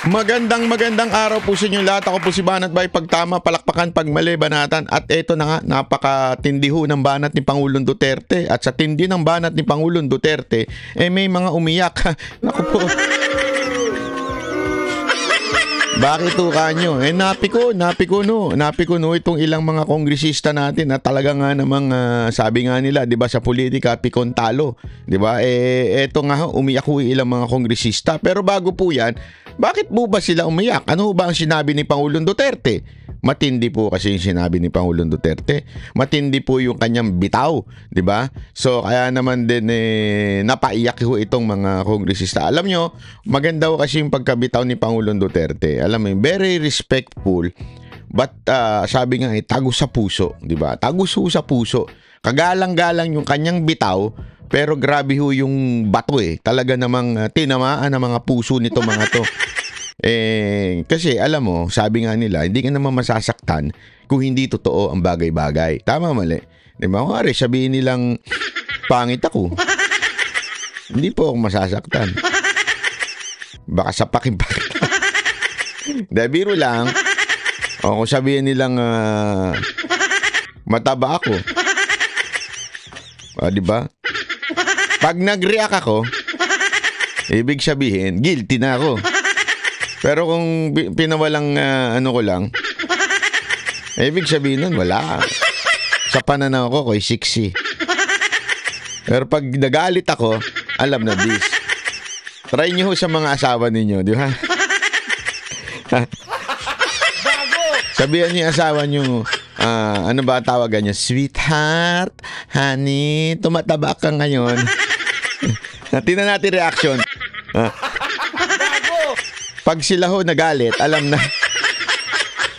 Magandang araw po sa inyo lahat. Ako po si Banat Bay. Pagtama, palakpakan, pagmali, banatan. At eto na nga, napakatindi ho ng banat ni Pangulong Duterte. At sa tindi ng banat ni Pangulong Duterte, may mga umiyak. Naku po. Bakit ho kanyo? Napiko no itong ilang mga kongresista natin na talaga nga namang sabi nga nila, 'di ba, sa politika pikon talo, 'di ba? Eto nga umiyak ho ilang mga kongresista. Pero bago po 'yan, bakit po ba sila umiyak? Ano ba ang sinabi ni Pangulong Duterte? Matindi po kasi yung sinabi ni Pangulong Duterte. Matindi po yung kanyang bitaw, 'di ba? So kaya naman din napaiyak ho itong mga kongresista. Alam nyo, maganda ho kasi yung pagkabitaw ni Pangulong Duterte. Alam mo, very respectful, but sabi nga tago sa puso, 'di ba? Tagos ho sa puso. Kagalang-galang yung kanyang bitaw, pero grabe ho yung bato Talaga namang tinamaan ang mga puso nito mga to. Kasi alam mo, sabi nga nila, hindi ka naman masasaktan kung hindi totoo ang bagay-bagay. Tama, mali? Di ba? Kung sabihin nilang pangit ako, hindi po ako masasaktan. Baka sapakin pa. Biro lang. O kung sabihin nilang mataba ako. Di ba? Pag nag-react ako, ibig sabihin, guilty na ako. Pero kung pinawalang ko lang, ibig sabihin nun, wala. Sa pananaw ko, ko'y siksi. Pero pag nagalit ako, alam na this. Try nyo sa mga asawa ninyo, di ba? Sabihan niyo yung asawa nyo, ano ba tawagan niya? Sweetheart, honey, tumataba ka ngayon. Tingnan natin reaction. Pag sila ho nagalit, alam na.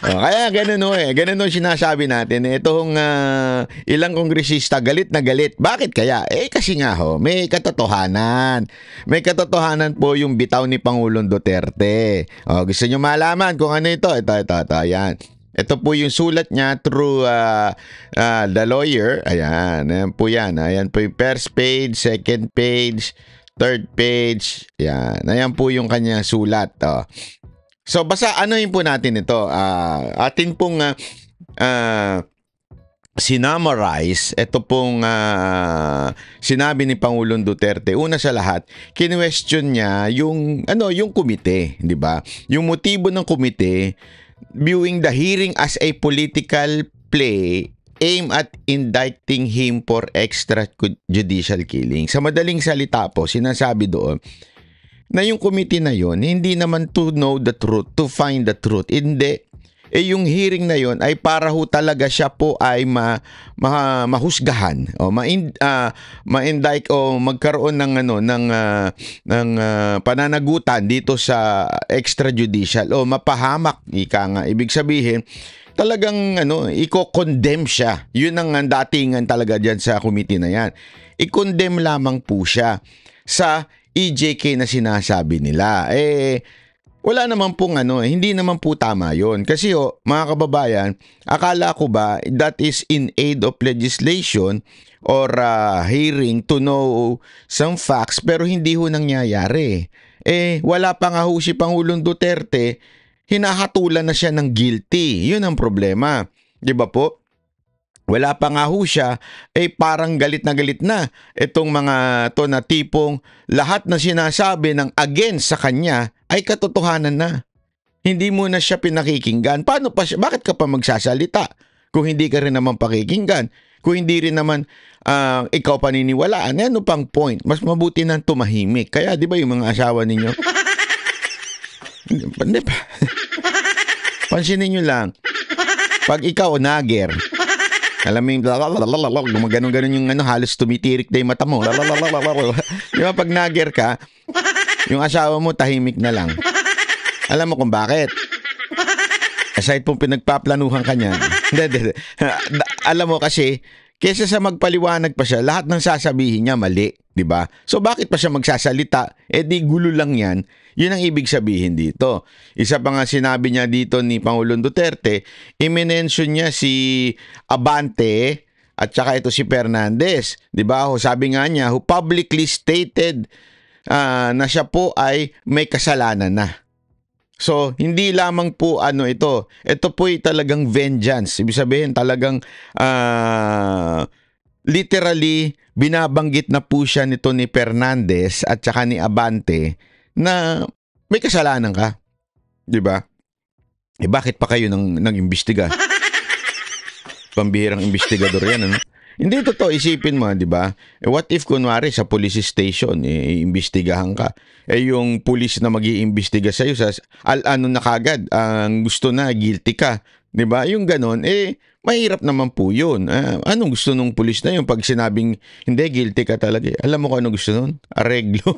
Kaya ganun ganun sinasabi natin. Itong ilang kongresista galit na galit. Bakit kaya? Kasi nga may katotohanan. May katotohanan po yung bitaw ni Pangulong Duterte. Gusto nyo malaman kung ano ito? Ito, yan. Ito po yung sulat niya through the lawyer. Ayan po yan. Ayan po yung first page, second page, third page. Ayan po yung kanyang sulat. So, basta anohin po natin ito. Atin pong sinamarize. Ito pong sinabi ni Pangulong Duterte. Una sa lahat, kinwestiyon niya yung komite, di ba? Yung motibo ng komite, viewing the hearing as a political play aim at indicting him for extrajudicial killing. Sa madaling salita po, sinasabi doon na yung committee na yon hindi naman to know the truth, to find the truth. Hindi. Yung hearing na yon ay para ho talaga siya po ay mahusgahan o ma-indict o magkaroon ng pananagutan dito sa extrajudicial o mapahamak, ika nga. Ibig sabihin, talagang i-condemn siya. Yun ang datingan talaga diyan sa committee na yan. I-condemn lamang po siya sa EJK na sinasabi nila. Wala naman pong hindi naman po tama yon. Kasi mga kababayan, akala ko ba that is in aid of legislation or hearing to know some facts, pero hindi ho nangyayari. Wala pa nga ho si Pangulong Duterte, hinahatulan na siya ng guilty. Yun ang problema. Di ba po? Wala pa nga ho siya, parang galit na itong mga to na tipong lahat na sinasabi ng against sa kanya ay katotohanan na. Hindi mo na siya pinakikinggan. Paano pa siya? Bakit ka pa magsasalita kung hindi ka rin naman pakikinggan? Kung hindi rin naman ikaw paniniwalaan, ano pang point? Mas mabuti nang tumahimik. Kaya di ba yung mga asawa ninyo? Hindi pa. Pansinin nyo lang. Pag ikaw nager, alam mo yung ganun yung halos tumitirik na yung mata mo. Di ba pag nager ka, yung asawa mo tahimik na lang. Alam mo kung bakit? Aside pong pinagpaplanuhan ka niyan. Alam mo kasi, kesa sa magpaliwanag pa siya, lahat ng sasabihin niya mali. Diba? So bakit pa siya magsasalita? Di gulo lang yan. Yun ang ibig sabihin dito. Isa pa nga sinabi niya dito ni Pangulong Duterte, i-mention niya si Abante at saka ito si Fernandez. Diba? Sabi nga niya, who publicly stated na siya po ay may kasalanan na. So, hindi lamang po ano ito. Ito po'y talagang vengeance. Ibig sabihin talagang literally binabanggit na po siya nito ni Fernandez at saka ni Abante na may kasalanan ka, 'di ba? Eh bakit pa kayo nang-imbestiga? Pambihirang investigador 'yan, ano? Hindi totoo, isipin mo, 'di ba? Eh, what if kunwari sa police station iimbestigahan ka? Eh yung police na mag-iimbestiga sa iyo ano na kagad, ang gusto na guilty ka, 'di ba? Yung ganon, eh mahirap naman po 'yun. Anong gusto nung police na 'yun pag sinabing hindi guilty ka talaga? Alam mo kung ano gusto nun? Areglo.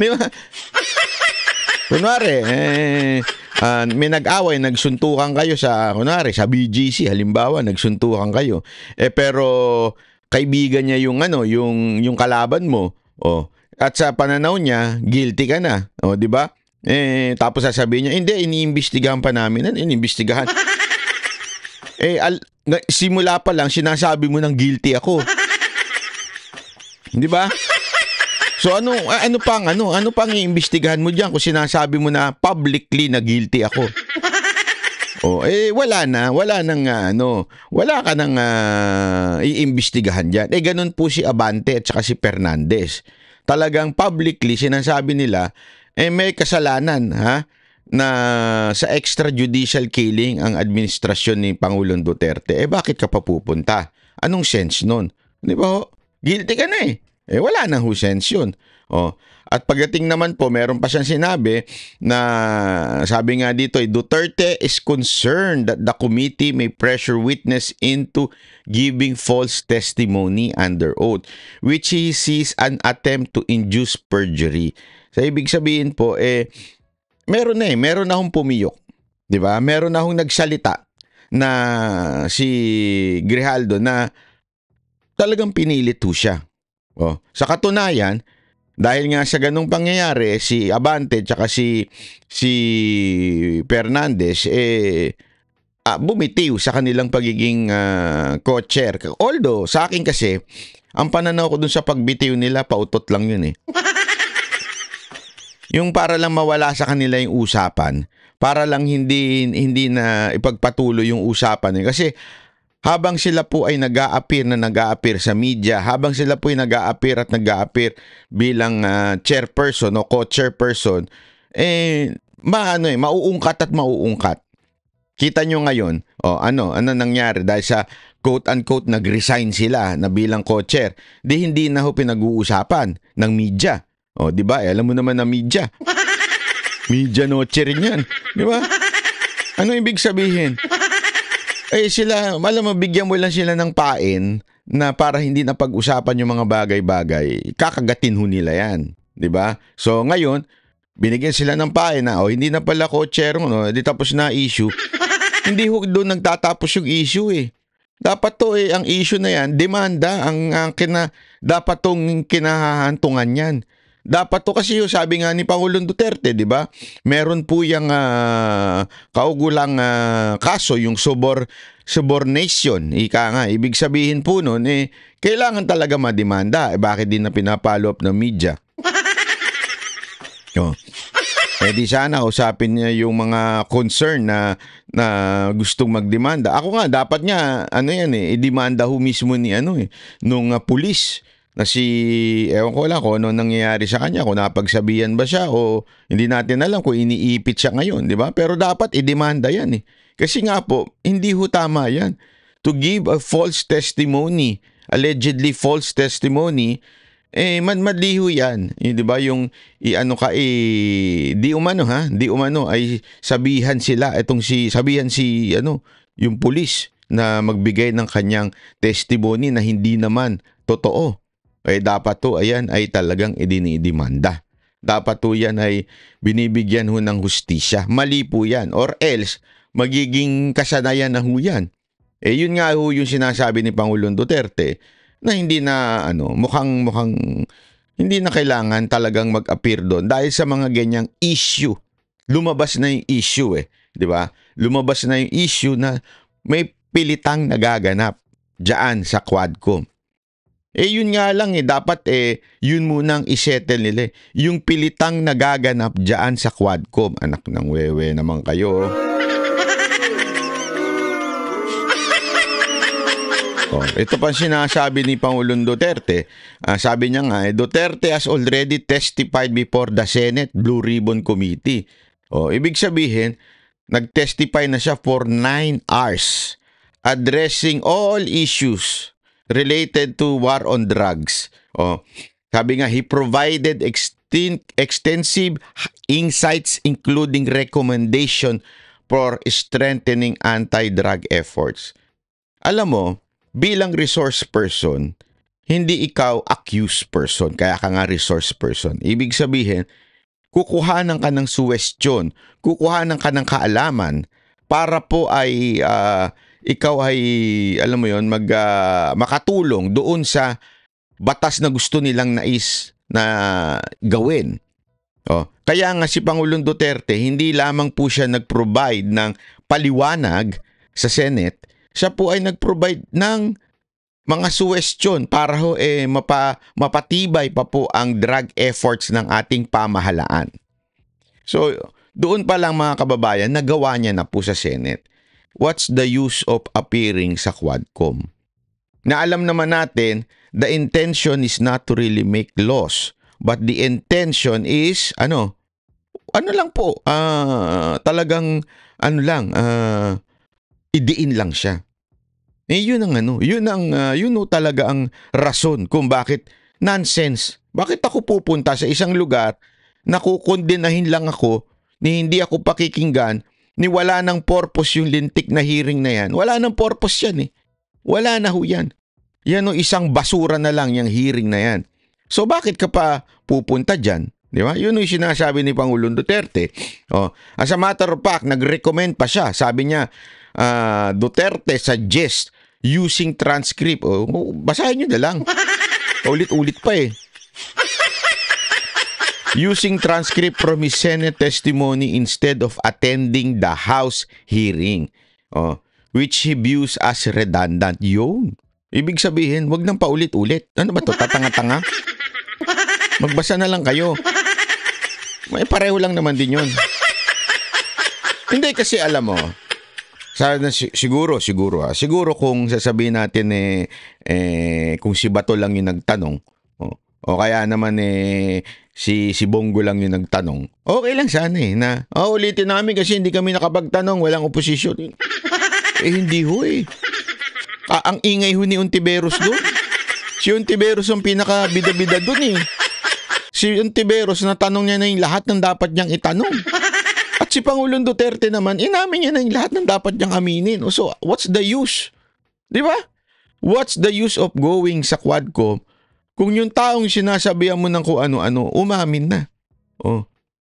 'Di ba? Kunwari, may nag-away, nagsuntukan kayo kunwari, sa BGC, halimbawa, nagsuntukan kayo. Eh, pero, kaibigan niya yung kalaban mo. Oh. At sa pananaw niya, guilty ka na. Oh, di ba? Eh, tapos sasabihin niya, hindi, iniimbestigahan pa namin. Ano, iniimbestigahan? Simula pa lang, sinasabi mo ng guilty ako. Di ba? So ano pang iimbestigahan mo diyan kung sinasabi mo na publicly na guilty ako? Wala ka nang iimbestigahan diyan. Ganun po si Abante at saka si Fernandez. Talagang publicly sinasabi nila may kasalanan na sa extrajudicial killing ang administrasyon ni Pangulong Duterte. Bakit ka pa pupunta? Anong sense nun? Di ba ho? Guilty ka na eh. Wala nang sense yun. At pagdating naman po, meron pa siyang sinabi na sabi nga dito, Duterte is concerned that the committee may pressure witness into giving false testimony under oath, which he sees an attempt to induce perjury. So, ibig sabihin po, meron na akong pumiyok. Di ba? Meron na akong nagsalita na si Grijaldo na talagang pinilit ho siya. Sa katunayan, dahil nga sa ganung pangyayari, si Abante at si Fernandez bumitiw sa kanilang pagiging co-chair. Although, sa akin kasi, ang pananaw ko dun sa pagbitiw nila, pautot lang yun eh. Yung para lang mawala sa kanila yung usapan, para lang hindi na ipagpatuloy yung usapan eh. Kasi habang sila po ay nag-a-appear sa media, habang sila po ay nag-a-appear bilang chairperson o co-chairperson, mauungkat at mauungkat. Kita nyo ngayon, ano nangyari dahil sa quote-unquote nag-resign sila na bilang co-chair, hindi na ho pinag-uusapan ng media. Di ba? Alam mo naman na media. Media noche rin yan. Di ba? Ano ibig sabihin? Alam mo, bigyan mo lang sila ng pain na para hindi na pag-usapan yung mga bagay-bagay. Kakagatin ho nila yan. Diba? So, ngayon, binigyan sila ng pain na, hindi na pala co-chair, di tapos na issue. Hindi ho doon nagtatapos yung issue eh. Dapat to ang issue na yan, demanda, dapat tong kinahahantungan yan. Dapat to kasi sabi nga ni Pangulong Duterte, di ba? Meron po yung kaugulang kaso, yung subornation. Ika nga, ibig sabihin po nun, kailangan talaga mademanda. Bakit din na pinapalo up ng media? Di sana usapin niya yung mga concern na gustong magdemanda. Ako nga, dapat niya, idemanda ho mismo ni nung pulis. Na ewan ko lang kung ano nangyayari sa kanya, kung napagsabihan ba siya o hindi natin alam kung iniipit siya ngayon, di ba? Pero dapat idemanda yan eh. Kasi nga po, hindi ho tama yan. To give a false testimony, allegedly false testimony, maliho yan. Di ba? Yung, di umano ay sabihan yung pulis na magbigay ng kanyang testimony na hindi naman totoo. Dapat to, ay talagang idinidemanda. Dapat to yan ay binibigyan ho ng hustisya. Mali po yan. Or else, magiging kasanayan na ho yan. Yun nga ho yung sinasabi ni Pangulong Duterte na hindi na, mukhang hindi na kailangan talagang mag-appear doon dahil sa mga ganyang issue. Lumabas na yung issue di ba? Lumabas na yung issue na may pilitang nagaganap diyan sa Quadcom. Yun nga lang dapat yun munang isettle nila. Yung pilitang nagaganap dyan sa Quadcom. Anak ng wewe naman kayo. Ito pa sinasabi ni Pangulong Duterte. Sabi niya nga, Duterte has already testified before the Senate Blue Ribbon Committee. Ibig sabihin, nag-testify na siya for 9 hours addressing all issues related to war on drugs. Sabi nga, he provided extensive insights including recommendation for strengthening anti-drug efforts. Alam mo, bilang resource person, hindi ikaw accused person, kaya ka nga resource person. Ibig sabihin, kukuhanan ka ng suwestyon, kukuhanan ka ng kaalaman para po ay ikaw ay, alam mo yon, makatulong doon sa batas na gusto nilang nais na gawin. Kaya nga si Pangulong Duterte, hindi lamang po siya nag-provide ng paliwanag sa Senate, siya po ay nag-provide ng mga suwestyon para mapatibay pa po ang drug efforts ng ating pamahalaan. So, doon pa lang mga kababayan, nagawa niya na po sa Senate. What's the use of appearing sa Quadcom? Na alam naman natin, the intention is not to really make laws, but the intention is, ano lang po, talagang, idiin lang siya. Yun talaga ang rason kung bakit nonsense. Bakit ako pupunta sa isang lugar na kukondenahin lang ako, ni hindi ako pakikinggan, ni wala nang purpose yung lintik na hearing na yan. Wala nang purpose yan Wala na ho yan. Yan isang basura na lang yung hearing na yan. So bakit ka pa pupunta dyan? Di ba? Yun yung sinasabi ni Pangulong Duterte. As a matter of fact, nag-recommend pa siya. Sabi niya, Duterte suggests using transcript. Basahin nyo na lang. Ulit-ulit pa Using transcript from his Senate testimony instead of attending the House hearing. Which he views as redundant. Yun. Ibig sabihin, wag nang paulit-ulit. Ano ba to? Tatanga-tanga? Magbasa na lang kayo. May pareho lang naman din yun. Hindi kasi alam mo, siguro kung sasabihin natin kung si Bato lang yung nagtanong, o kaya naman si Bongo lang yung nagtanong, okay lang sana na ulitin namin kasi hindi kami nakapagtanong, walang oposisyon. Hindi ho ang ingay ho ni Ontiveros doon. Si Ontiveros ang pinaka-bida-bida doon Si Ontiveros natanong niya na yung lahat ng dapat niyang itanong. At si Pangulong Duterte naman, inamin niya na yung lahat ng dapat niyang aminin. So, what's the use? Di ba? What's the use of going sa Quadcom kung yung taong sinasabihan mo ng kung ano-ano, umamin na?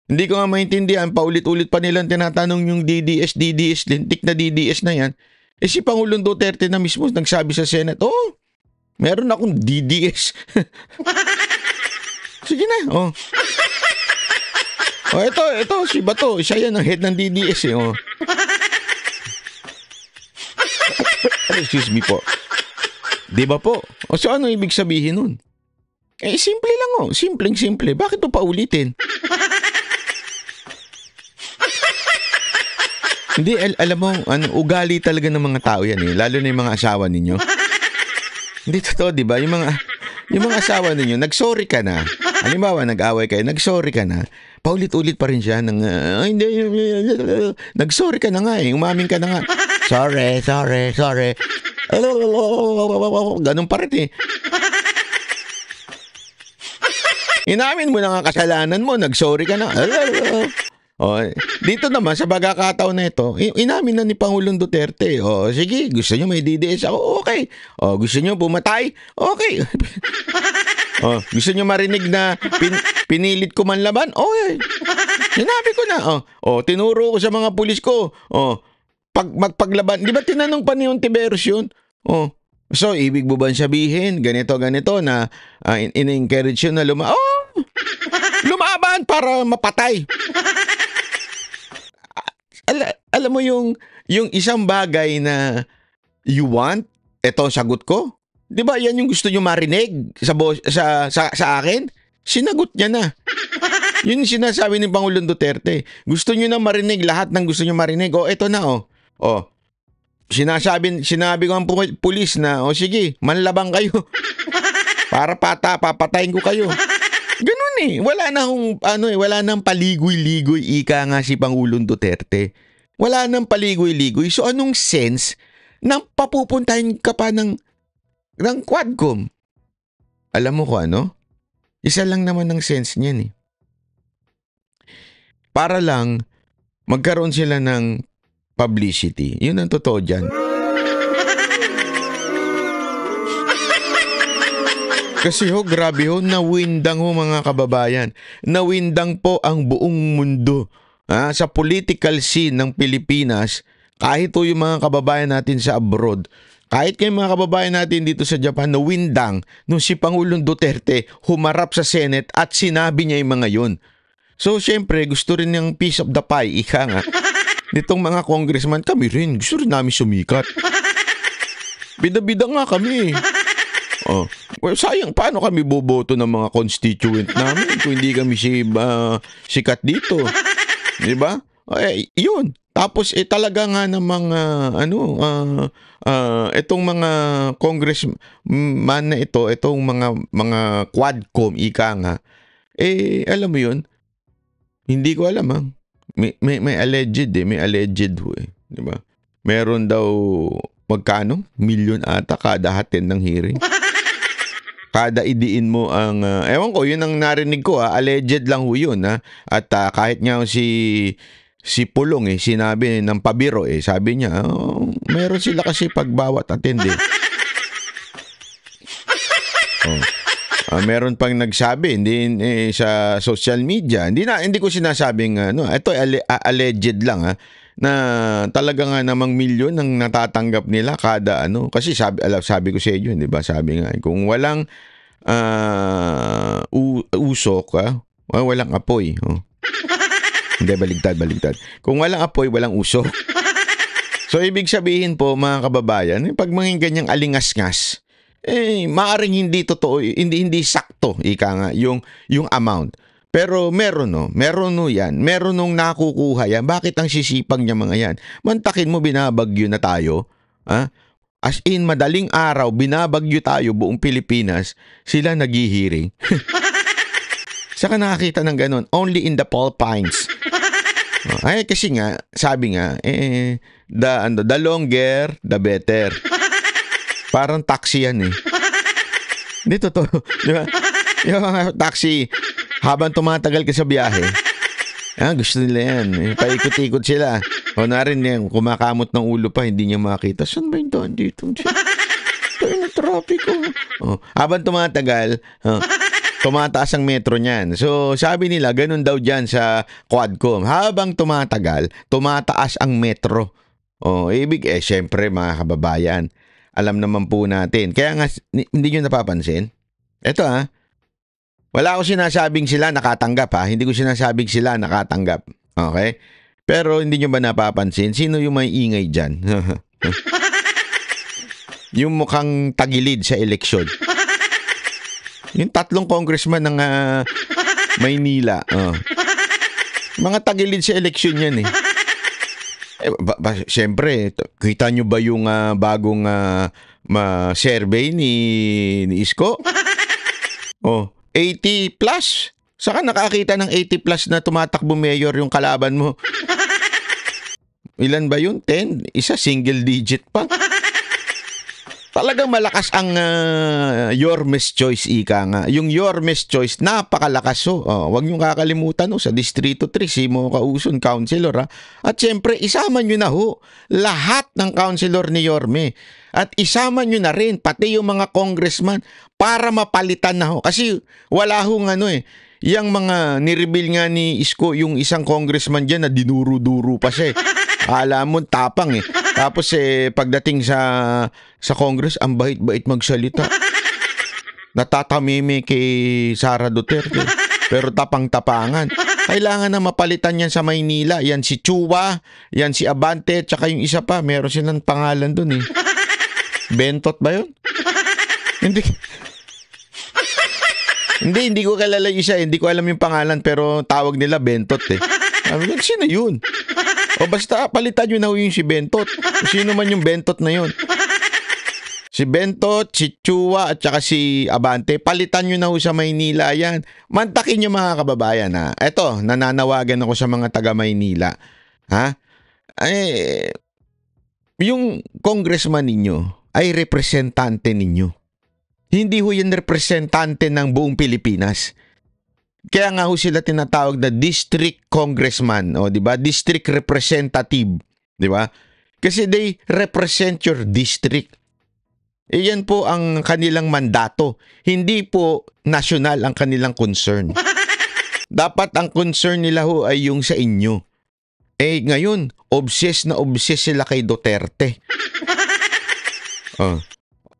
Hindi ko nga maintindihan, paulit-ulit pa nilang tinatanong yung DDS, lintik na DDS na yan. Si Pangulong Duterte na mismo nagsabi sa Senate, meron akong DDS. Sige na, ito, si Bato, siya yan ang head ng DDS Excuse me po. Di ba po? So ano ibig sabihin nun? Simple lang simpleng-simple. Bakit ito paulitin? Hindi, alam mo, ugali talaga ng mga tao yan lalo na yung mga asawa ninyo. Hindi totoo, di ba? Yung mga asawa ninyo, nag-sorry ka na. Halimbawa, nag-away kayo, nag-sorry ka na. Paulit-ulit pa rin siya hindi, nag-sorry ka na nga umamin ka na nga. Sorry. Ganun pa rin Inamin mo na nga kasalanan mo, nag-sorry ka na. Dito naman sa pagkakataon na ito, inamin na ni Pangulong Duterte. Sige, gusto nyo may DDS ako, okay. Gusto nyo pumatay, okay. Gusto nyo marinig na pinilit ko man laban, okay. Sinabi ko na. Tinuro ko sa mga pulis ko. Magpaglaban, di ba tinanong pa ni Ontiveros yun? So, ibig mo ba sabihin, ganito na in-encourage yun na lumaban para mapatay. Alam mo yung isang bagay na you want, eto sagot ko. 'Di ba yan yung gusto nyo marinig sa akin? Sinagot niya na. Yun yung sinasabi ni Pangulong Duterte. Gusto nyo na marinig lahat ng gusto nyo marinig. O, eto na, o. O, sinabi ko ang pulis na, o sige, manlabang kayo. Para papatayin ko kayo. Ganun eh. Wala nang paligoy-ligoy ika nga si Pangulong Duterte. Wala nang paligoy-ligoy. So anong sense nang papupuntahin ka pa ng Quadcom? Alam mo ko ano? Isa lang naman ang sense niyan eh. Para lang magkaroon sila ng publicity. Yun ang totoo dyan. Kasi grabe nawindang mga kababayan. Nawindang po ang buong mundo. Sa political scene ng Pilipinas, kahit yung mga kababayan natin sa abroad, kahit kay mga kababayan natin dito sa Japan, nawindang nung si Pangulong Duterte humarap sa Senate at sinabi niya yung mga yun. So, syempre, gusto rin ng piece of the pie, ika nga. Nitong mga congressman, kami rin. Gusto rin namin sumikat. Bida-bida nga kami. Oh, well, sayang, paano kami boboto ng mga constituent namin kung hindi kami sikat dito? Diba? Yun. Tapos, talaga nga ng mga, itong mga congressman na itong mga Quadcom, ika nga, alam mo yun, hindi ko alam may alleged may alleged di ba? Meron daw magkano? Milyon ata kada hatin ng hearing. Kada idiin mo ang ewan ko, yun ang narinig ko alleged lang yun at kahit nga si Pulong sinabi ng pabiro sabi niya meron sila kasi pagbawat attend meron pang nagsabi hindi sa social media. Hindi ko sinasabing ito alleged lang na talaga nga namang milyon ang natatanggap nila kada kasi sabi ko sa inyo, 'di ba? Sabi nga kung walang usok walang apoy. Hindi, baligtad. Kung walang apoy, walang usok. So ibig sabihin po mga kababayan, pag mga ganyang alingas-ngas, maaring hindi totoo, hindi sakto, ika nga, yung amount. Pero meron yan. Meron nung nakukuha yan. Bakit ang sisipag niya mga yan? Mantakin mo, binabagyo na tayo. As in, madaling araw, binabagyo tayo buong Pilipinas, sila naghihiring. Saka nakakita ng ganun, only in the Philippines. Kasi nga, sabi nga, the longer, the better. Parang taxi yan Hindi totoo. Di ba? Yung mga taxi, habang tumatagal ka sa biyahe, gusto nila yan. Paikot-ikot sila. O narin yan, kumakamot ng ulo pa, hindi niya makita. Saan ba yung daan dito? Tayo na traffic habang tumatagal, tumataas ang metro niyan. So, sabi nila, ganun daw dyan sa Quadcom. Habang tumatagal, tumataas ang metro. Syempre mga kababayan, alam naman po natin. Kaya nga, hindi nyo napapansin? Ito wala ko sinasabing sila nakatanggap Hindi ko sinasabing sila nakatanggap. Okay? Pero hindi nyo ba napapansin? Sino yung may ingay dyan? Yung mukhang tagilid sa eleksyon. Yung 3 congressman ng Maynila. Mga tagilid sa eleksyon yan Siyempre, kita nyo ba yung bagong survey ni Isko? 80 plus. Saka nakakita ng 80 plus na tumatakbo mayor yung kalaban mo. Ilan ba yun? 10? Isa single digit pa. Talagang malakas ang Yormes Choice, ika nga. Yung Yormes Choice, napakalakas wag niyong kakalimutan sa Distrito 3, si Mo Kauson, councilor At syempre, isama niyo na lahat ng councilor ni Yorme. At isama niyo na rin, pati yung mga congressman, para mapalitan na Kasi wala yung mga nireveal nga ni Isko, yung isang congressman dyan na dinuro-duro pa siya Alam mo, tapang Tapos pagdating sa Congress, ang bait-bait magsalita. Natatamimi kay Sara Duterte. Pero tapang-tapangan. Kailangan na mapalitan yan sa Maynila. Yan si Chua, yan si Abante, tsaka yung isa pa, meron silang pangalan dun Bentot ba yun? Hindi. Hindi ko kilala yung isa. Hindi ko alam yung pangalan pero tawag nila Bentot eh. Sabi ko, sino yun? O basta palitan nyo na yung si Bentot. Sino man yung Bentot na yun? Si Bentot, si Chua at saka si Abante, palitan nyo na ho sa Maynila yan. Mantakin nyo mga kababayan ha. Eto, nananawagan ako sa mga taga Maynila. Ha? Yung congressman ninyo ay representante ninyo. Hindi ho yan representante ng buong Pilipinas. Kaya nga ho sila tinatawag na district congressman, o di ba? District representative, di ba? Kasi they represent your district. Iyan po ang kanilang mandato. Hindi po national ang kanilang concern. Dapat ang concern nila ho ay yung sa inyo. Ngayon, obsessed sila kay Duterte.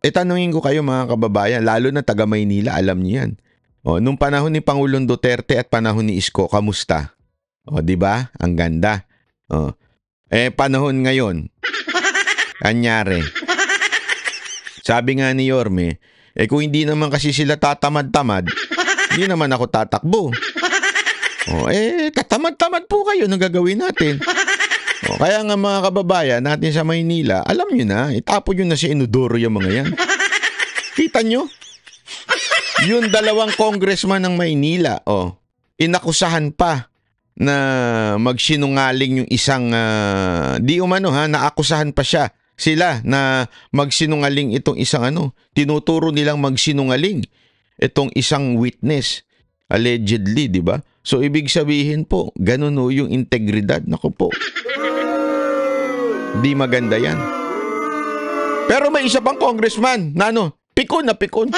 Tanungin ko kayo mga kababayan, lalo na taga Maynila, alam niyo yan. Nung panahon ni Pangulong Duterte at panahon ni Isko, kamusta? Di ba? Ang ganda. Panahon ngayon, anyari. Sabi nga ni Yorme, kung hindi naman kasi sila tatamad-tamad, hindi naman ako tatakbo. Tatamad-tamad po kayo nang gagawin natin. Kaya nga mga kababayan natin sa Maynila, alam nyo na, itapon nyo na si Inodoro yung mga yan. Kita nyo? Yung dalawang congressman ng Maynila, inakusahan pa na magsinungaling yung isang, naakusahan pa sila na magsinungaling itong isang tinuturo nilang magsinungaling itong isang witness, allegedly, di ba? So, ibig sabihin po, ganun yung integridad. Naku po. Di maganda yan. Pero may isa pang congressman na pikon na pikon.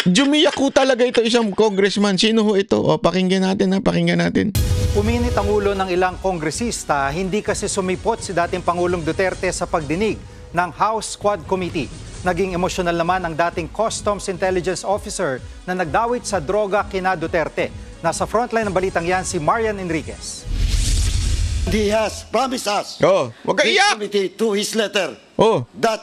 Jumiyak ko talaga ito isang congressman. Sino ho ito? Pakinggan natin. Uminit ang ulo ng ilang kongresista, hindi kasi sumipot si dating Pangulong Duterte sa pagdinig ng House Quad Committee. Naging emosyonal naman ang dating Customs Intelligence Officer na nagdawit sa droga kina Duterte. Nasa frontline ng balitang yan si Marian Enriquez. He has promised us, wag ka iyak! committee to his letter, that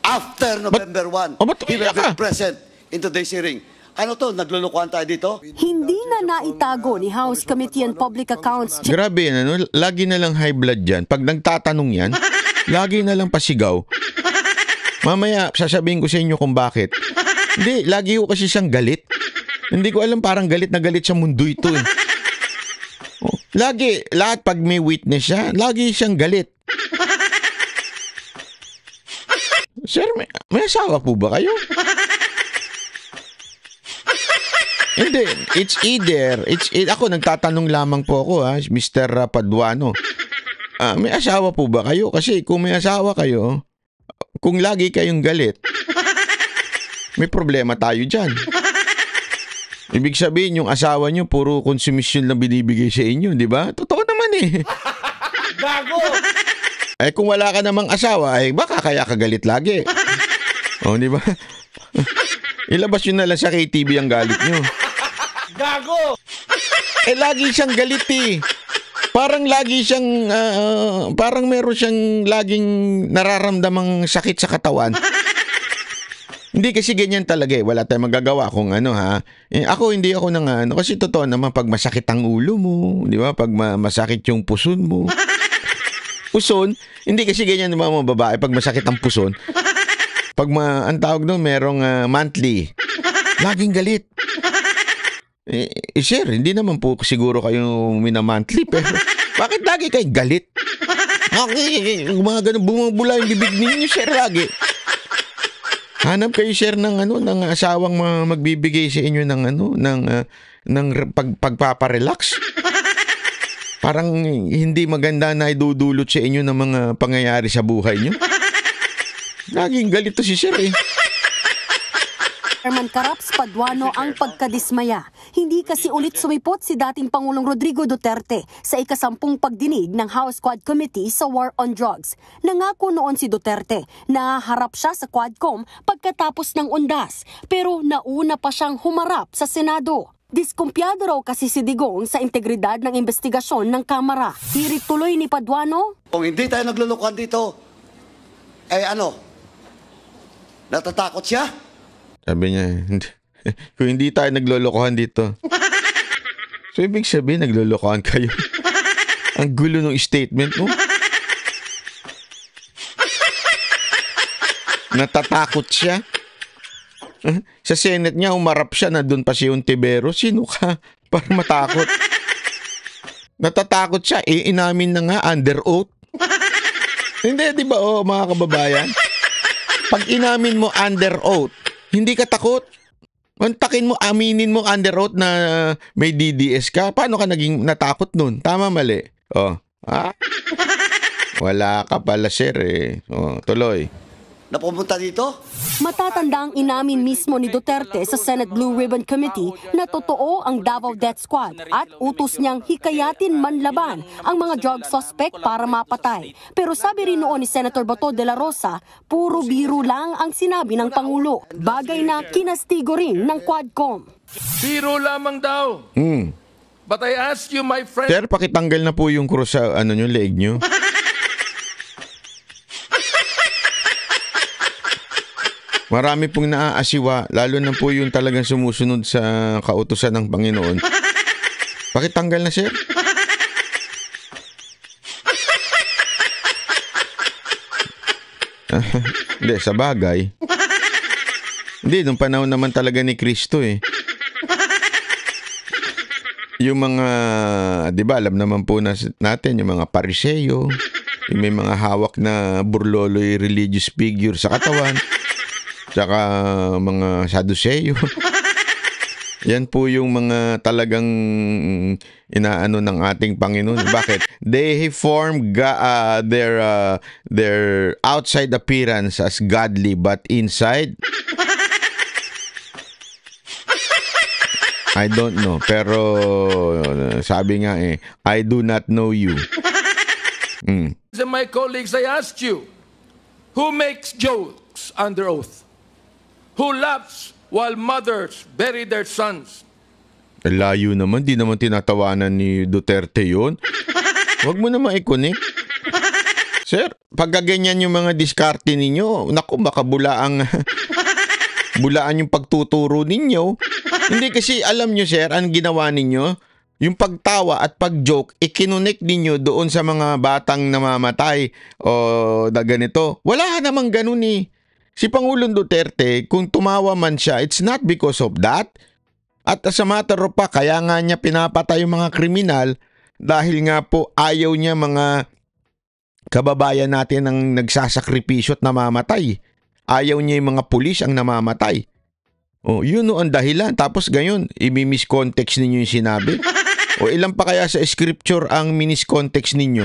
after November 1, he will be present in today's hearing. Ano to? Naglulukuhan tayo dito? Hindi na naitago ni House Committee on Public Accounts. Grabe yan, lagi na lang high blood yan. Pag nagtatanong yan, lagi na lang pasigaw. Mamaya, sasabihin ko sa inyo kung bakit. Hindi, lagi ko kasi siyang galit. Hindi ko alam, parang galit na galit sa mundo ito eh. Lagi, lahat pag may witness siya, lagi siyang galit. Sir, may asawa po ba kayo? Hindi, ako nagtatanong lamang po ako Mr. Paduano. May asawa po ba kayo? Kasi kung may asawa kayo, kung lagi kayong galit, may problema tayo dyan. Ibig sabihin, yung asawa nyo, puro konsumisyon lang binibigay sa inyo, di ba? Totoo naman eh. Gago! Kung wala ka namang asawa, baka kaya kagalit lagi. Di ba? Ilabas nyo na lang sa KTV ang galit nyo. Gago! Lagi siyang galit eh. Parang lagi siyang, parang meron siyang laging nararamdamang sakit sa katawan. Hindi kasi ganyan talaga eh. Wala tayong magagawa kung hindi ako kasi totoo naman pag masakit ang ulo mo, di ba? Pag masakit yung puson mo. Puson, hindi kasi ganyan ng mga babae pag masakit ang puson. Pag ang tawag doon, merong monthly. Laging galit. Sir, hindi naman po siguro kayo mina-monthly, pero bakit lagi kayo galit? Mga ganun, bumubula yung bibig ninyo, sir, lagi. Hanap kayo, sir, ng asawang magbibigay sa inyo ng pagpaparelax. Parang hindi maganda na idudulot sa inyo ng mga pangyayari sa buhay nyo. Laging galit to si sir eh. Chairman Caraps Paduano ang pagkadismaya. Hindi kasi ulit sumipot si dating Pangulong Rodrigo Duterte sa ikasampung pagdinig ng House Quad Committee sa War on Drugs. Nangako noon si Duterte na harap siya sa Quadcom pagkatapos ng undas, pero nauna pa siyang humarap sa Senado. Diskumpiyado raw kasi si Digong sa integridad ng investigasyon ng Kamara. Hirit tuloy ni Paduano. Kung hindi tayo naglulukuhan dito, Natatakot siya? Sabi niya, kung hindi tayo naglolokohan dito. So, ibig sabihin, naglolokohan kayo. Ang gulo ng statement mo. Natatakot siya. Sa Senate niya, umarap siya na doon pa si Ontiveros. Sino ka? Para matakot. Natatakot siya. Inamin na nga, under oath. Hindi, di ba, mga kababayan? Pag inamin mo under oath, hindi ka takot. Mantakin mo, aminin mo under oath na may DDS ka. Paano ka naging natakot nun? Tama, mali. Wala ka pala, sir, eh. Tuloy. Napumunta dito? Matatandang inamin mismo ni Duterte sa Senate Blue Ribbon Committee na totoo ang Davao Death Squad at utos niyang hikayatin manlaban ang mga drug suspect para mapatay. Pero sabi rin noon ni Senator Bato de la Rosa, puro biro lang ang sinabi ng Pangulo. Bagay na kinastigo rin ng Quadcom. Biro lamang daw. But I ask you, my friend... Sir, pakitanggal na po yung krus sa leeg nyo. Marami pong naaasiwa, lalo na po yung talagang sumusunod sa kautusan ng Panginoon. Pakitanggal na, sir. Hindi, sa bagay. Hindi, nung panahon naman talaga ni Kristo eh. Yung mga, di ba, alam naman po natin, yung mga Pariseo, yung may mga hawak na burloloy religious figure sa katawan, tsaka mga Saduseo. Yan po yung mga talagang inaano ng ating Panginoon. Bakit? They form their outside appearance as godly, but inside, I don't know. Pero sabi nga I do not know you. My colleagues, I asked you, who makes jokes under oath? Who laughs while mothers bury their sons? Layo naman, di naman tinatawanan ni Duterte yun. Huwag mo naman i-connect. Sir, pagkaganyan yung mga diskarte ninyo, naku, baka bulaan yung pagtuturo ninyo. Hindi kasi alam nyo, sir, ang ginawa ninyo, yung pagtawa at pag-joke, ikinonect ninyo doon sa mga batang namamatay o na ganito. Wala namang ganun eh. Si Pangulong Duterte, kung tumawa man siya, it's not because of that. At as a matter of fact, kaya nga niya pinapatay yung mga kriminal dahil nga po ayaw niya mga kababayan natin ang nagsasakripisyo at namamatay. Ayaw niya yung mga pulis ang namamatay. Yun ang dahilan. Tapos gayon, i-miscontext ninyo yung sinabi. Ilan pa kaya sa scripture ang miniscontext ninyo?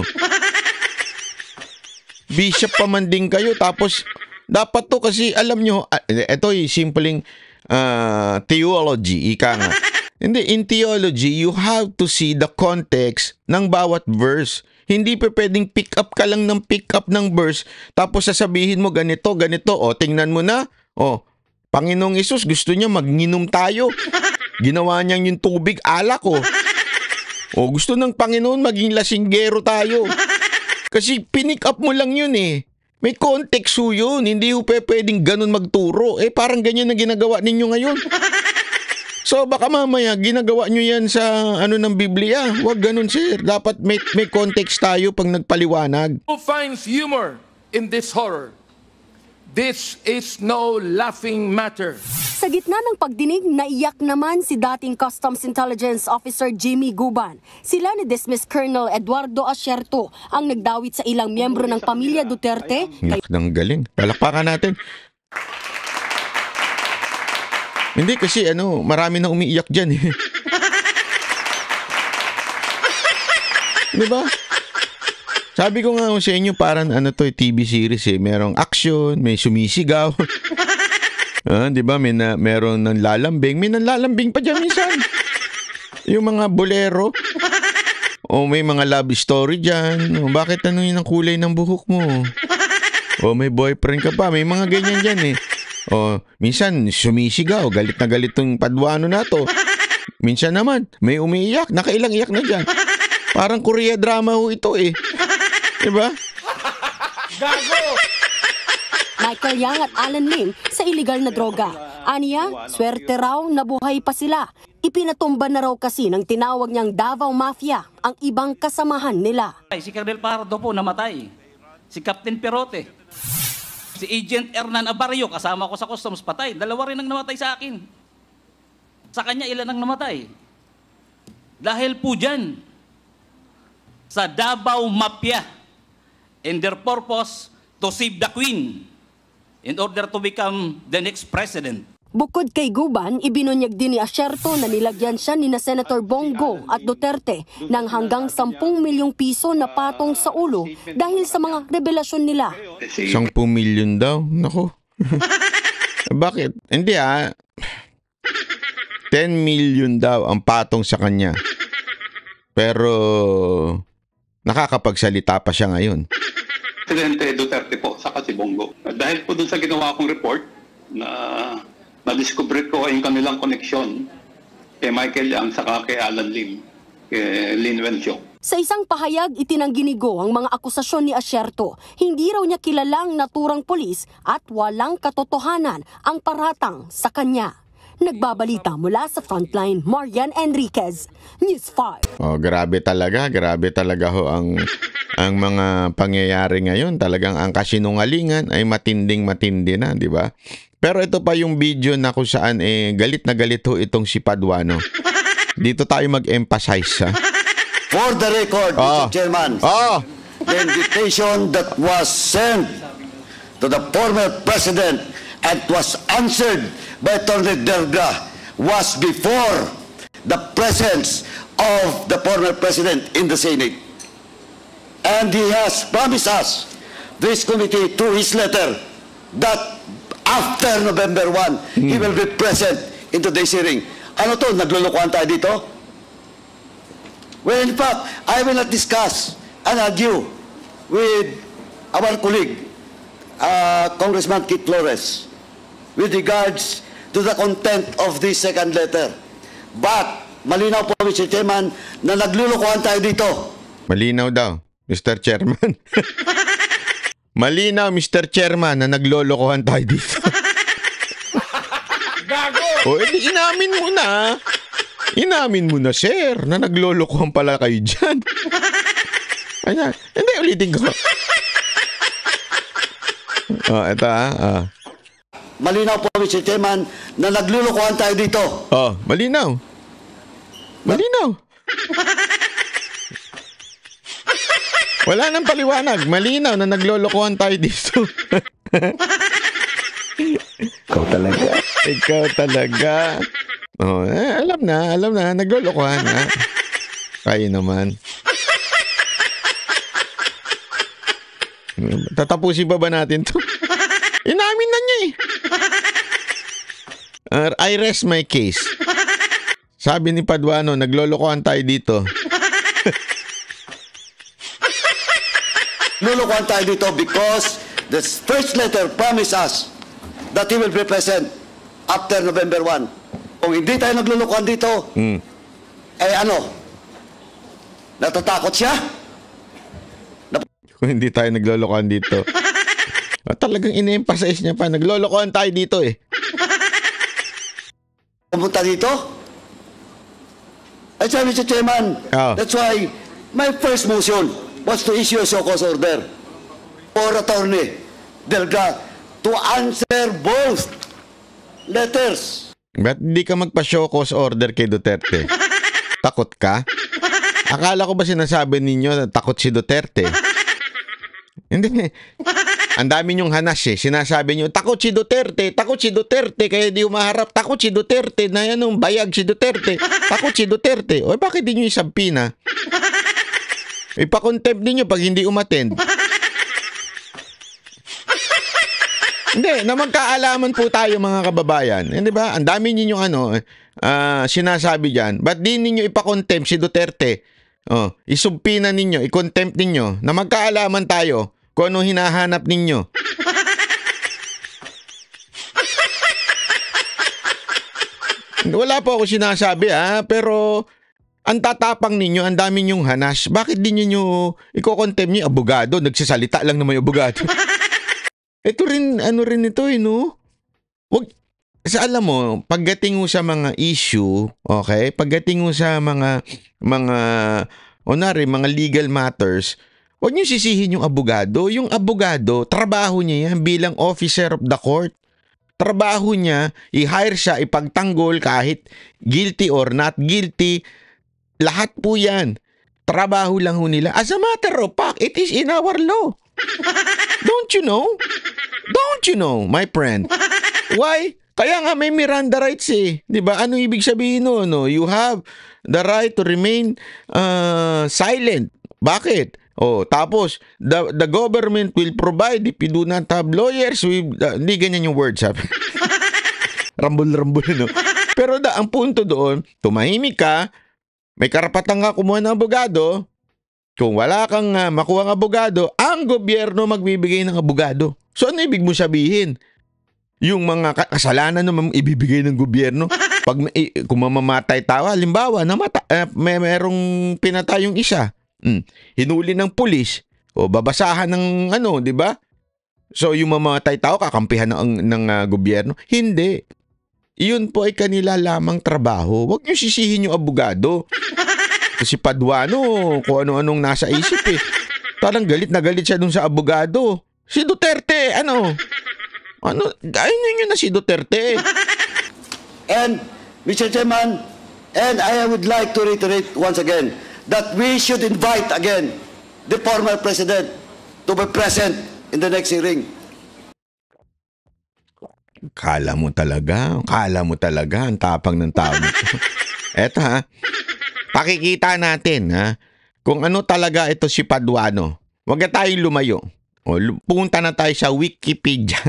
Bishop pa man din kayo, tapos dapat to kasi alam nyo, ito yung simpleng theology, ika nga. Hindi, in theology, you have to see the context ng bawat verse. Hindi pa pwedeng pick up ka lang ng pick up ng verse, tapos sasabihin mo ganito, tingnan mo na, Panginoong Hesus gusto niya mag-inom tayo. Ginawa niyang yung tubig alak gusto ng Panginoon maging lasinggero tayo. Kasi pinick up mo lang yun eh. May context yun. Hindi pwedeng ganun magturo. Parang ganyan na ginagawa ninyo ngayon. So baka mamaya ginagawa nyo yan sa ng Biblia. Huwag ganun, sir. Dapat may context tayo pag nagpaliwanag. Who finds humor in this horror? This is no laughing matter. Sa gitna ng pagdinig, naiyak naman si dating Customs Intelligence Officer Jimmy Guban. Sila ni Dismissed Colonel Eduardo Asierto ang nagdawit sa ilang miyembro ng pamilya Duterte. Ang galing. Palakpakan natin. Hindi kasi marami na umiiyak dyan eh. Diba? Sabi ko nga sa inyo, parang TV series eh. Merong action, may sumisigaw. Diba? Meron ng lalambing. May nanlalambing pa dyan minsan. Yung mga bolero. May mga love story dyan. Bakit yun ang kulay ng buhok mo? May boyfriend ka pa. May mga ganyan dyan eh. Minsan sumisigaw. Galit na galit tong padwano na to. Minsan naman, may umiiyak. Nakailang iyak na dyan. Parang Korea drama ito eh. Diba? Gago! Michael Yang at Alan Lim sa iligal na droga. Aniya, swerte raw nabuhay pa sila. Ipinatumba na raw kasi ng tinawag niyang Davao Mafia ang ibang kasamahan nila. Si Colonel Pardo po namatay. Si Captain Perote. Si Agent Hernan Abarrio, kasama ko sa customs, patay. 2 rin ang namatay sa akin. Sa kanya, ilan ang namatay? Dahil po dyan, sa Davao Mafia, and their purpose to save the Queen in order to become the next president. Bukod kay Guban, ibinunyag din ni Asierto na nilagyan siya ni na Senator Bongo at Duterte ng hanggang 10 milyong piso na patong sa ulo dahil sa mga revelasyon nila. 10 milyon daw? Nako. Bakit? Hindi 10 million daw ang patong sa kanya. Pero nakakapagsalita pa siya ngayon. Presidente Duterte po, saka si Bongo. Dahil po dun sa ginawa kong report na na-discover ko yung kanilang koneksyon kay Michael Yang saka kay Alan Lim, kay Lin Wenxiong. Sa isang pahayag, itinanggi ni Go ang mga akusasyon ni Asierto. Hindi raw niya kilalang naturang pulis at walang katotohanan ang paratang sa kanya. Nagbabalita mula sa Frontline, Marian Enriquez, News 5. Oh, grabe talaga ho ang mga pangyayari ngayon. Talagang ang kasinungalingan ay matinding-matindi na, di ba? Pero ito pa yung video na kung saan galit na galit ho itong si Paduano. Dito tayo mag-emphasize, ha? For the record, Mr. Chairman, the invitation that was sent to the former president and was answered by Attorney Delga was before the presence of the former president in the Senate. And he has promised us, this committee, through his letter, that after November 1, he will be present in today's hearing. Ano to? Naglulukuhan tayo dito? Well, in fact, I will not discuss and argue with our colleague, Congressman Kit Flores, with regards to the content of this second letter. But, malinaw po, Mr. Chairman, na naglulukuhan tayo dito. Malinaw daw, Mr. Chairman. Malinaw, Mr. Chairman, na naglolokohan tayo dito. Gago! O, edi inamin mo na. Inamin mo na, sir, na naglolokohan pala kayo dyan. Ayan. Hindi, ulitin ko. Ito Malinaw po, Mr. Chairman, na naglulukuhan tayo dito. Malinaw. Malinaw. Wala nang paliwanag. Malinaw na naglolokohan tayo dito. Ikaw talaga. Ikaw talaga. Alam na. Naglolokohan, ha? Kayo naman. Tatapusin pa ba natin to? Inamin na niya I rest my case. Sabi ni Paduano, naglolokohan tayo dito. Lulukuhan tayo dito because the first letter promised us that he will be present after November 1. Kung hindi tayo naglulukuhan dito, natatakot siya? Kung hindi tayo naglolokohan dito. Talagang in-emphasize niya pa, naglolokohan tayo dito Pumunta dito? Mr. Chairman, that's why my first motion was to issue a show cause order for Attorney Delga to answer both letters. Ba't di ka magpa-show cause order kay Duterte? Takot ka? Akala ko ba sinasabi ninyo takot si Duterte? Hindi. Ang dami niyong hanas Sinasabi niyo, takot si Duterte, kaya di umaharap. Takot si Duterte, na yan bayag si Duterte. Takot si Duterte. O bakit di niyo isampina? Ipa-contempt ninyo pag hindi umattend. Hindi, na magkaalaman po tayo mga kababayan. Hindi ba? Ang dami ninyong sinasabi dyan. Ba't di ninyo ipa-contempt si Duterte? Isumpina ninyo, i-contempt ninyo na magkaalaman tayo kung ano hinahanap ninyo. Wala po ako sinasabi pero ang tatapang ninyo, ang dami nyong hanas. Bakit di nyo i-contempt nyo abogado? Nagsasalita lang naman yung abogado. Ito rin, ano rin ito no? Wag, alam mo, pagdating mo sa mga issue, okay? Pagdating mo sa mga mga legal matters, huwag niyo sisihin yung abogado. Yung abogado, trabaho niya yan bilang officer of the court. Trabaho niya, i-hire siya, ipagtanggol kahit guilty or not guilty. Lahat po yan. Trabaho lang ho nila. As a matter of fact, it is in our law. Don't you know? Don't you know, my friend? Why? Kaya nga may Miranda rights eh. 'Di ba? Ano ibig sabihin no? You have the right to remain silent. Bakit? Oh, tapos the government will provide if you do not have lawyers. Hindi ganyan yung words, sabi. Rambol-rambol, no? Pero ang punto doon, tumahimik ka, may karapatan ka kumuha ng abogado. Kung wala kang makuha ng abogado, ang gobyerno magbibigay ng abogado. So ano ibig mo sabihin? Yung mga kasalanan naman ibibigay ng gobyerno. Pag kung mamamatay tao, halimbawa, merong pinatay yung isa. Hinuli ng pulis o babasahan ng di ba? So yung mamamatay tao kakampihan ng gobyerno? Hindi. Iyon po ay kanila lamang trabaho. Huwag niyo sisihin yung abogado. Si Paduano, kung ano-anong nasa isip eh. Parang galit na galit siya dun sa abogado. Si Duterte, Ayun yun na si Duterte. And, Mr. Chairman, and I would like to reiterate once again that we should invite again the former president to be present in the next hearing. Kala mo talaga, ang tapang ng tao nito. Eto pakikita natin kung ano talaga ito si Paduano. Huwag na tayong lumayo. Punta na tayo sa Wikipedia.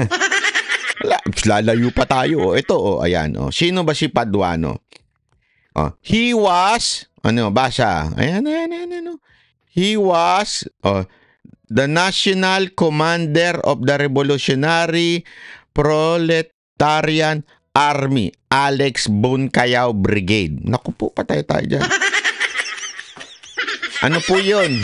Lalayo pa tayo. Ito, ayan. Sino ba si Paduano? He was, basa? Ayan. He was the National Commander of the Revolutionary Proletarian Army, Alex Buncayao Brigade. Naku po, patay tayo dyan. Ano po yun?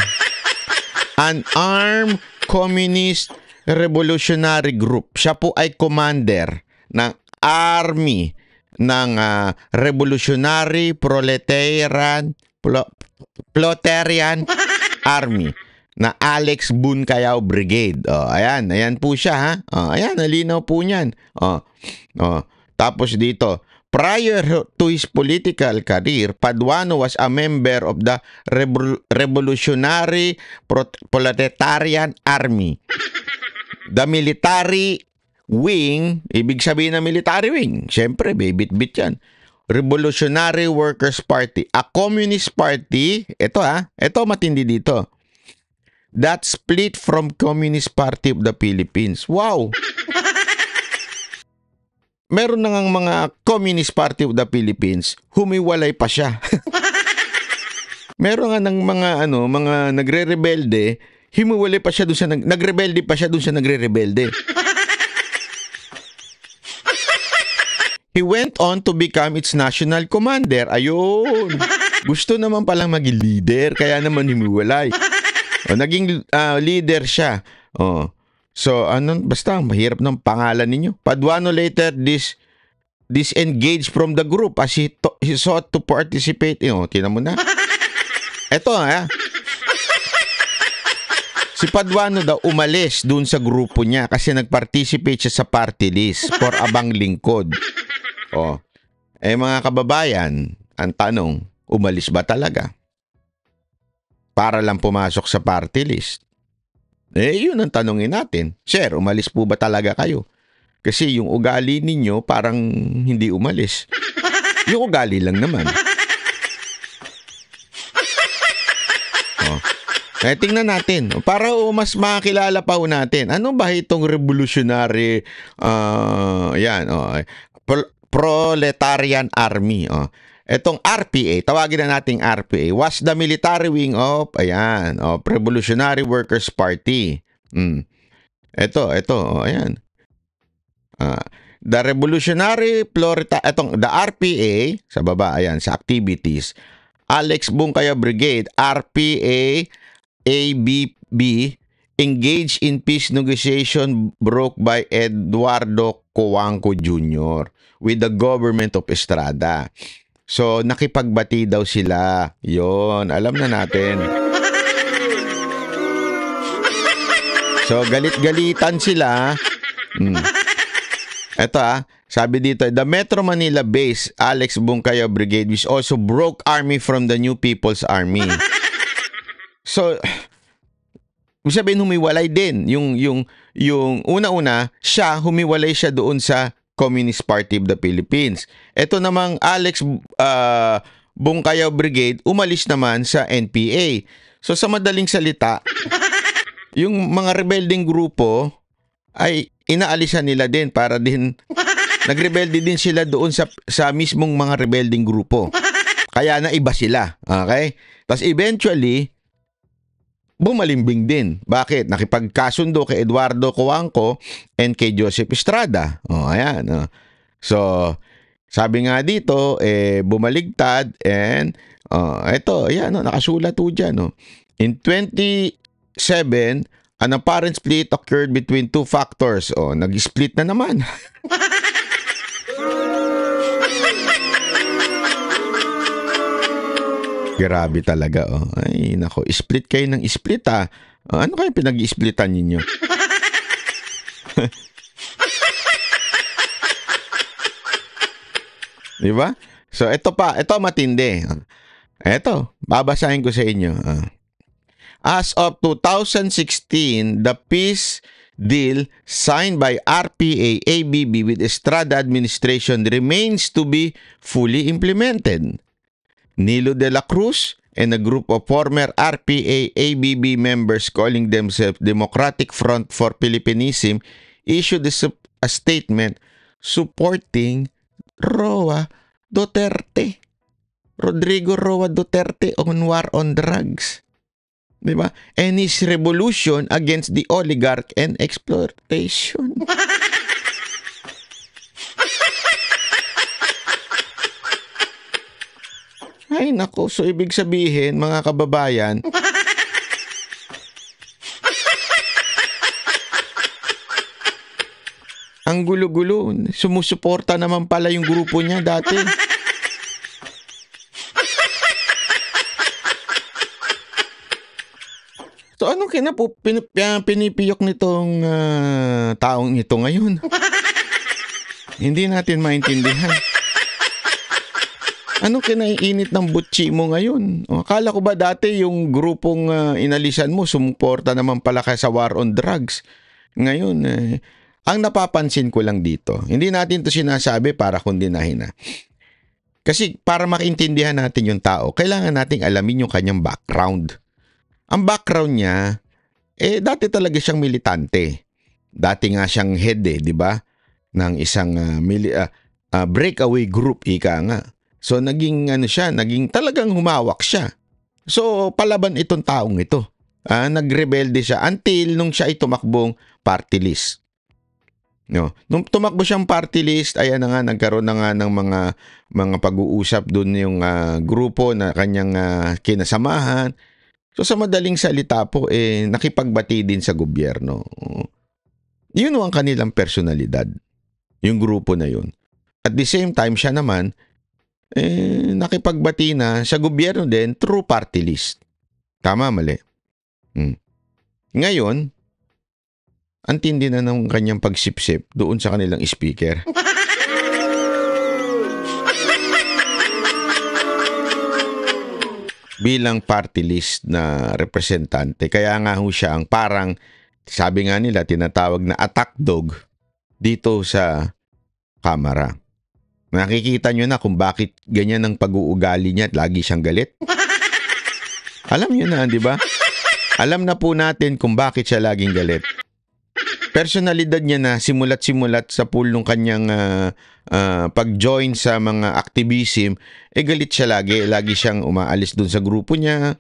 An armed communist revolutionary group. Siya po ay commander ng army ng Revolutionary Proletarian Army na Alex Buncayao Brigade. Ayan po siya ayan, nalinaw po niyan. Tapos dito, prior to his political career, Paduano was a member of the Revolutionary Proletarian Army. The military wing, ibig sabihin ng military wing, syempre, bit-bit yan. Revolutionary Workers Party, a communist party, ito matindi dito, that split from Communist Party of the Philippines. Wow! Meron na ngang mga Communist Party of the Philippines, humiwalay pa siya. Meron nga ng mga nagre-rebelde, himuwalay pa siya doon sa nagrebelde pa siya doon sa nagre-rebelde. He went on to become its national commander. Ayun. Gusto naman palang maging leader, kaya naman himuwalay. Naging leader siya. So, basta, mahirap ng pangalan ninyo. Paduano later disengaged from the group as he sought to participate. Tinan mo na. Eto, si Paduano daw umalis dun sa grupo niya kasi nag-participate siya sa party list for abang lingkod. Mga kababayan, ang tanong, umalis ba talaga? Para lang pumasok sa party list? Yun ang tanongin natin. Sir, umalis po ba talaga kayo? Kasi yung ugali ninyo parang hindi umalis. Yung ugali lang naman. Tingnan natin. Para mas makakilala pa natin. Ano ba itong revolutionary Proletarian Army? Etong RPA, tawagin na nating RPA, was the military wing of, Revolutionary Workers Party. Ito, ayan. The Revolutionary the RPA, sa baba, ayan, sa activities, Alex Buncayao Brigade, RPA, ABB, engaged in peace negotiation broke by Eduardo Coangco Jr. with the government of Estrada. So, nakipagbati daw sila. Yon, alam na natin. So, galit-galitan sila. Ito sabi dito, the Metro Manila base Alex Bungkayaw Brigade which also broke army from the New People's Army. So, sabihin humiwalay din. Yung una-una, humiwalay siya doon sa Communist Party of the Philippines. Ito namang Alex Bungkayaw Brigade, umalis naman sa NPA. So sa madaling salita, yung mga rebelding grupo ay inaalisan nila din para din nagrebelde din sila doon sa mismong mga rebelding grupo. Kaya na iba sila. Okay? Tapos eventually, bumalimbing din. Bakit? Nakipagkasundo kay Eduardo Coangco and kay Joseph Estrada. Ayan. So, sabi nga dito, bumaligtad and ito, ayan, nakasulat po dyan. In 27, an apparent split occurred between two factors. Nag-split na naman. Grabe talaga. Ay, nako. Split kayo ng split ano kayo pinag-splitan ninyo? Diba? So, ito matindi. Ito, babasahin ko sa inyo. As of 2016, the peace deal signed by RPA-ABB with Estrada administration remains to be fully implemented. Nilo de la Cruz and a group of former RPA-ABB members calling themselves Democratic Front for Philippinism issued a statement supporting Roa Duterte. Rodrigo Roa Duterte on war on drugs. Diba? And his revolution against the oligarch and exploitation. Ay nako, so ibig sabihin mga kababayan, ang gulo-gulo, sumusuporta naman pala yung grupo niya dati. So anong pinipiyok nitong taong ito ngayon? Hindi natin maintindihan. Anong kinaiinit ng butchi mo ngayon? Akala ko ba dati yung grupong inalisan mo, sumuporta naman pala ka sa war on drugs? Ngayon, ang napapansin ko lang dito, hindi natin to sinasabi para kundinahin Kasi para makaintindihan natin yung tao, kailangan nating alamin yung kanyang background. Ang background niya, dati talaga siyang militante. Dati nga siyang head di ba? Ng isang breakaway group, ika nga. So naging naging talagang humawak siya. So palaban itong taong ito. Nagrebelde siya until nung siya ay tumakbong party list. No, nung tumakbo siyang party list, ayan na nga nagkaroon na nga ng mga pag-uusap doon yung grupo na kanyang kinasamahan. So sa madaling salita po nakipagbati din sa gobyerno. Yun ang kanilang personalidad. Yung grupo na yun. At the same time siya naman nakipagbati na sa gobyerno din through party list. Tama, mali? Ngayon, ang tindi na ng kanyang pagsipsip doon sa kanilang speaker. Bilang party list na representante, kaya nga ho siya ang parang, sabi nga nila, tinatawag na attack dog dito sa Kamara. Nakikita nyo na kung bakit ganyan ang pag-uugali niya at lagi siyang galit. Alam nyo na, di ba? Alam na po natin kung bakit siya laging galit. Personalidad niya na simulat-simulat sa pool ng kanyang pag-join sa mga activism, galit siya lagi. Lagi siyang umaalis dun sa grupo niya.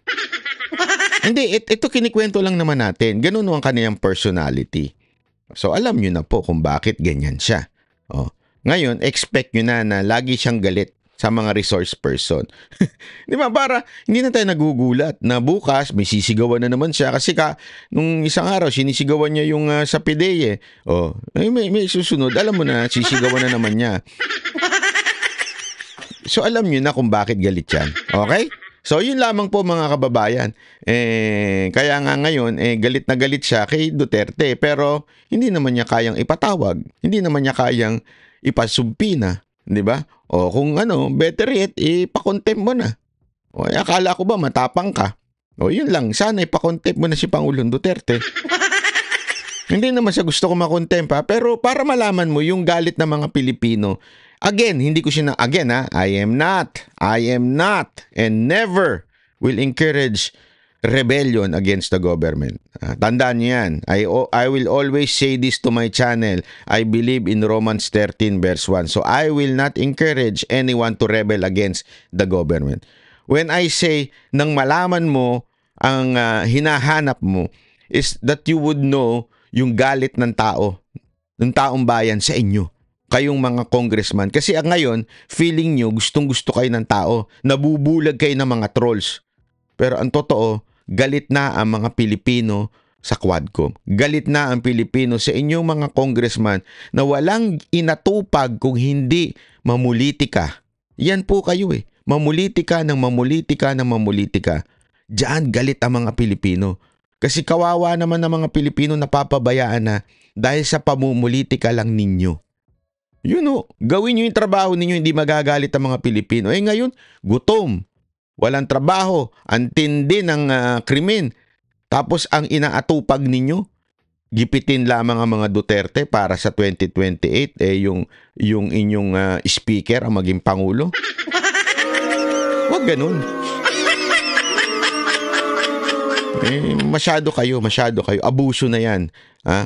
Hindi, ito kinikwento lang naman natin. Ganun ang kanyang personality. So alam nyo na po kung bakit ganyan siya. Ngayon, expect nyo na lagi siyang galit sa mga resource person. Di ba? Para hindi na tayo nagugulat na bukas may sisigawan na naman siya kasi nung isang araw sinisigawan niya yung sa PDEA. May susunod, alam mo na sisigawan na naman niya. So alam niyo na kung bakit galit yan. Okay? So yun lamang po mga kababayan. Kaya nga ngayon galit na galit siya kay Duterte pero hindi naman niya kayang ipatawag. Hindi naman niya kayang ipasumpina, 'di ba? O kung better yet ipa-contempt mo na. O akala ko ba matapang ka? O yun lang, sana ipa-contempt mo na si Pangulong Duterte. Hindi naman siya gusto ko ma-contempt pero para malaman mo yung galit ng mga Pilipino. Again, hindi ko siya I am not and never will encourage rebellion against the government. Tandaan niyo yan. I will always say this to my channel. I believe in Romans 13 verse 1. So I will not encourage anyone to rebel against the government. When I say nang malaman mo ang hinahanap mo is that you would know yung galit ng taong bayan sa inyo. Kayong mga congressman. Kasi ngayon, feeling nyo, gustong-gusto kayo ng tao. Nabubulag kayo ng mga trolls. Pero ang totoo, galit na ang mga Pilipino sa Quadcom. Galit na ang Pilipino sa inyong mga congressman na walang inatupag kung hindi mamulitika. Yan po kayo Mamulitika ng mamulitika ng mamulitika. Diyan galit ang mga Pilipino. Kasi kawawa naman ng mga Pilipino napapabayaan na dahil sa pamumulitika lang ninyo. Gawin nyo yung trabaho ninyo, hindi magagalit ang mga Pilipino. Ngayon, gutom, walang trabaho, ang tindi ng krimen. Tapos ang inaatupag ninyo, gipitin lamang ang mga Duterte para sa 2028, yung inyong speaker ang maging Pangulo. Wag ganun. Masyado kayo. Abuso na yan.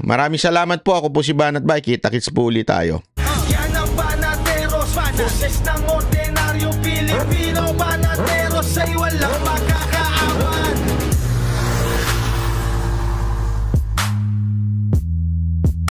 Maraming salamat po. Ako po si Banat Bay. Kita-kits po ulit tayo. Yan ang Banateros, boses ng ordinaryo Pilipino. Banateros ay walang